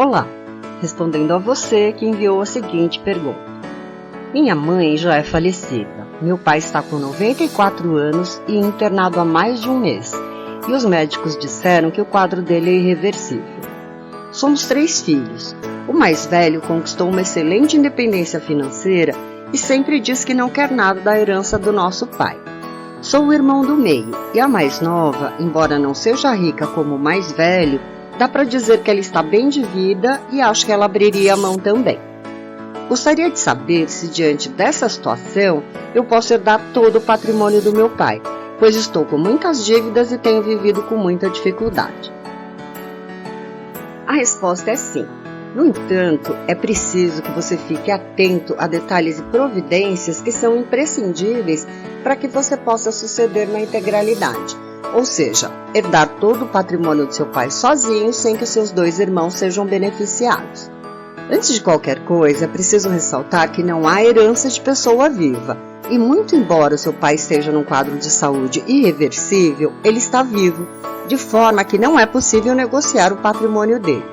Olá, respondendo a você que enviou a seguinte pergunta. Minha mãe já é falecida, meu pai está com 94 anos e internado há mais de um mês, e os médicos disseram que o quadro dele é irreversível. Somos 3 filhos, o mais velho conquistou uma excelente independência financeira e sempre diz que não quer nada da herança do nosso pai. Sou o irmão do meio e a mais nova, embora não seja rica como o mais velho, dá para dizer que ela está bem de vida e acho que ela abriria a mão também. Gostaria de saber se diante dessa situação eu posso herdar todo o patrimônio do meu pai, pois estou com muitas dívidas e tenho vivido com muita dificuldade. A resposta é sim. No entanto, é preciso que você fique atento a detalhes e providências que são imprescindíveis para que você possa suceder na integralidade, ou seja, herdar todo o patrimônio do seu pai sozinho sem que seus 2 irmãos sejam beneficiados. Antes de qualquer coisa, é preciso ressaltar que não há herança de pessoa viva, e muito embora o seu pai esteja num quadro de saúde irreversível, ele está vivo, de forma que não é possível negociar o patrimônio dele.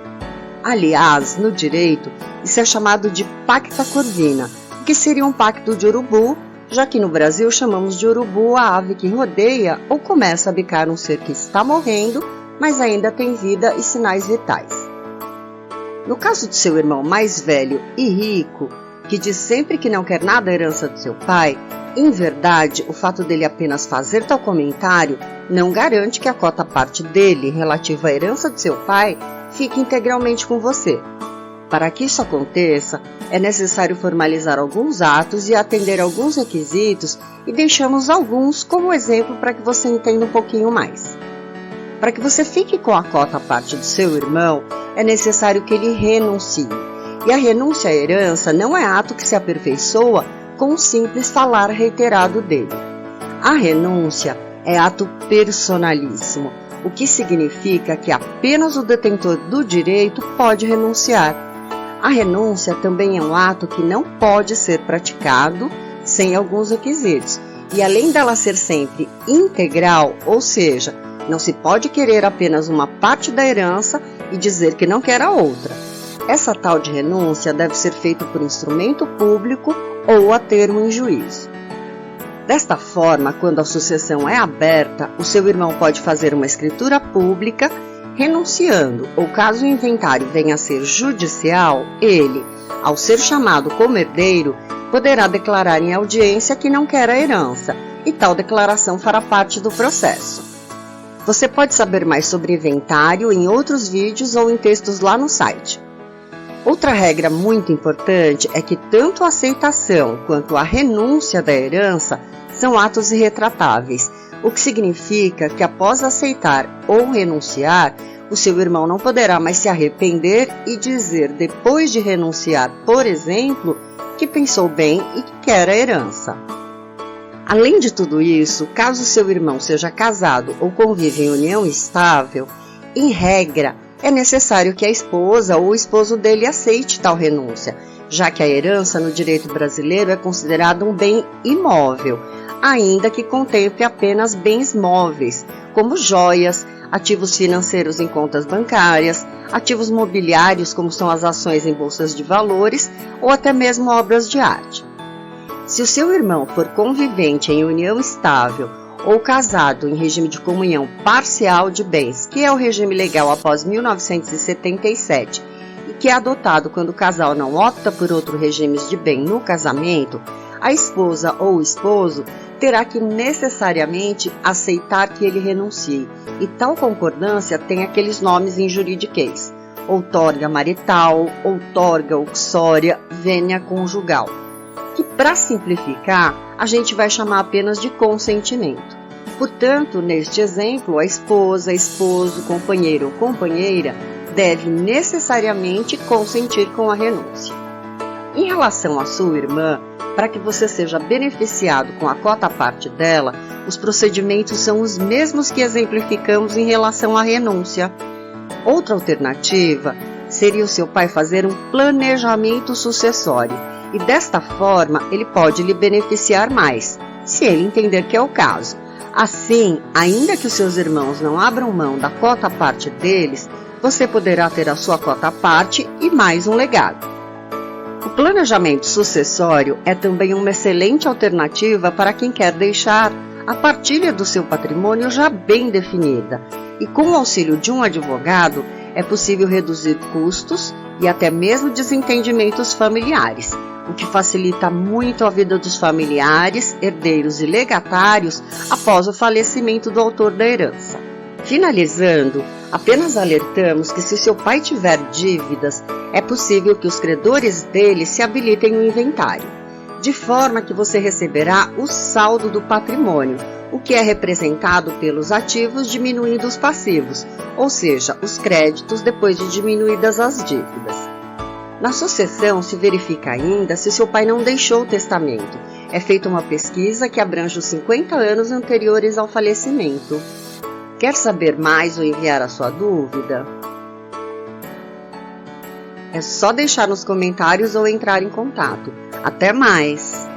Aliás, no direito, isso é chamado de pacta corvina, que seria um pacto de urubu, já que no Brasil chamamos de urubu a ave que rodeia ou começa a bicar um ser que está morrendo, mas ainda tem vida e sinais vitais. No caso de seu irmão mais velho e rico, que diz sempre que não quer nada da herança do seu pai, em verdade, o fato dele apenas fazer tal comentário não garante que a cota parte dele relativa à herança de seu pai fique integralmente com você. Para que isso aconteça, é necessário formalizar alguns atos e atender alguns requisitos e deixamos alguns como exemplo para que você entenda um pouquinho mais. Para que você fique com a cota à parte do seu irmão, é necessário que ele renuncie. E a renúncia à herança não é ato que se aperfeiçoa com um simples falar reiterado dele. A renúncia é ato personalíssimo, o que significa que apenas o detentor do direito pode renunciar. A renúncia também é um ato que não pode ser praticado sem alguns requisitos, e além dela ser sempre integral, ou seja, não se pode querer apenas uma parte da herança e dizer que não quer a outra. Essa tal de renúncia deve ser feita por instrumento público ou a termo em juízo. Desta forma, quando a sucessão é aberta, o seu irmão pode fazer uma escritura pública renunciando, ou caso o inventário venha a ser judicial, ele, ao ser chamado como herdeiro, poderá declarar em audiência que não quer a herança, e tal declaração fará parte do processo. Você pode saber mais sobre inventário em outros vídeos ou em textos lá no site. Outra regra muito importante é que tanto a aceitação quanto a renúncia da herança são atos irretratáveis, o que significa que após aceitar ou renunciar, o seu irmão não poderá mais se arrepender e dizer depois de renunciar, por exemplo, que pensou bem e que quer a herança. Além de tudo isso, caso seu irmão seja casado ou convive em união estável, em regra, é necessário que a esposa ou o esposo dele aceite tal renúncia, já que a herança no direito brasileiro é considerada um bem imóvel, ainda que contemple apenas bens móveis, como joias, ativos financeiros em contas bancárias, ativos mobiliários como são as ações em bolsas de valores ou até mesmo obras de arte. Se o seu irmão for convivente em união estável ou casado em regime de comunhão parcial de bens, que é o regime legal após 1977 e que é adotado quando o casal não opta por outro regime de bem no casamento, a esposa ou o esposo terá que necessariamente aceitar que ele renuncie, e tal concordância tem aqueles nomes em juridiquês: outorga marital, outorga uxória, vênia conjugal, que para simplificar a gente vai chamar apenas de consentimento. Portanto, neste exemplo, a esposa, esposo, companheiro ou companheira deve necessariamente consentir com a renúncia. Em relação à sua irmã, para que você seja beneficiado com a cota à parte dela, os procedimentos são os mesmos que exemplificamos em relação à renúncia. Outra alternativa seria o seu pai fazer um planejamento sucessório, e desta forma ele pode lhe beneficiar mais, se ele entender que é o caso. Assim, ainda que os seus irmãos não abram mão da cota à parte deles, você poderá ter a sua cota à parte e mais um legado. O planejamento sucessório é também uma excelente alternativa para quem quer deixar a partilha do seu patrimônio já bem definida, e com o auxílio de um advogado é possível reduzir custos e até mesmo desentendimentos familiares, o que facilita muito a vida dos familiares, herdeiros e legatários após o falecimento do autor da herança. Finalizando, apenas alertamos que se seu pai tiver dívidas, é possível que os credores dele se habilitem no inventário, de forma que você receberá o saldo do patrimônio, o que é representado pelos ativos diminuindo os passivos, ou seja, os créditos depois de diminuídas as dívidas. Na sucessão se verifica ainda se seu pai não deixou testamento. É feita uma pesquisa que abrange os 50 anos anteriores ao falecimento. Quer saber mais ou enviar a sua dúvida? É só deixar nos comentários ou entrar em contato. Até mais!